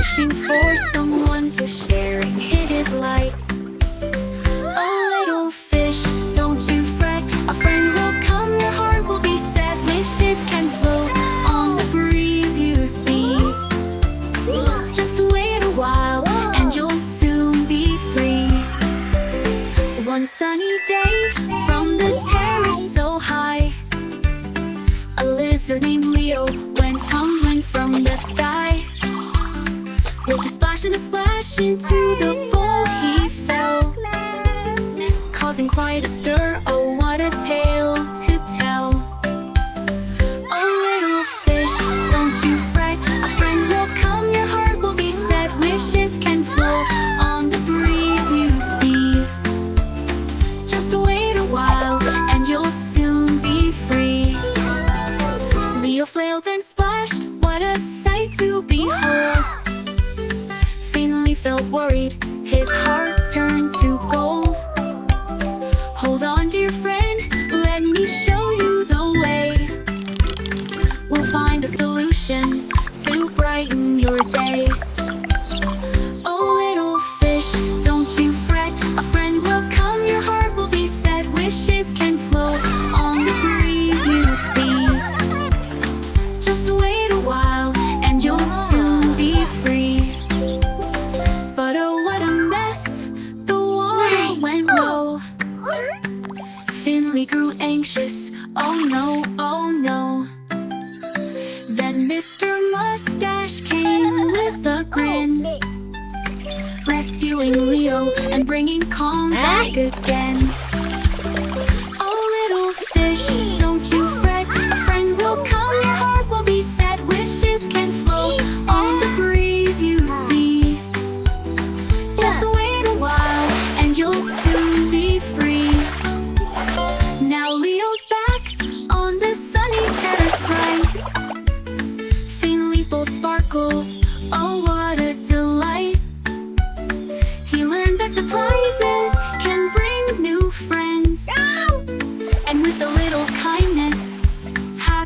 wishing for someone to share and hid his light. Oh, little fish, don't you fret, a friend will come, your heart will be set. Wishes can float on the breeze, you see. Just wait a while and you'll soon be free. One sunny day from the terrace so high, a lizard named Leo went tumbling from the sky. With a splash and a splash into the bowl he fell, causing quite a stir. Oh, what a tale to tell. Oh, little fish, don't you fret, a friend will come, your heart will be set. Wishes can flow on the breeze, you see. Just wait a while and you'll soon be free. Leo flailed and splashed, what a sight to behold. Finley felt worried, his heart turned to gold. Hold on, dear friend, let me show you the way. We'll find a solution to brighten your day. Oh, little fish, don't you fret, a friend will come, your heart will be set. Wishes can flow on the breeze, you see. Just wait a while and you'll soon be free. But oh, what a mess, the water went low. Finley grew anxious, oh no, oh no. Then Mr. Mustache came with a grin, rescuing Leo and bringing calm back again. Oh, little fish, don't you fret, a friend will come, your heart will be set. Wishes can flow on the breeze, you see. Just wait a while and you'll soon be free. Now Leo's back on the sunny terrace bright. Finley's bowl sparkles, oh,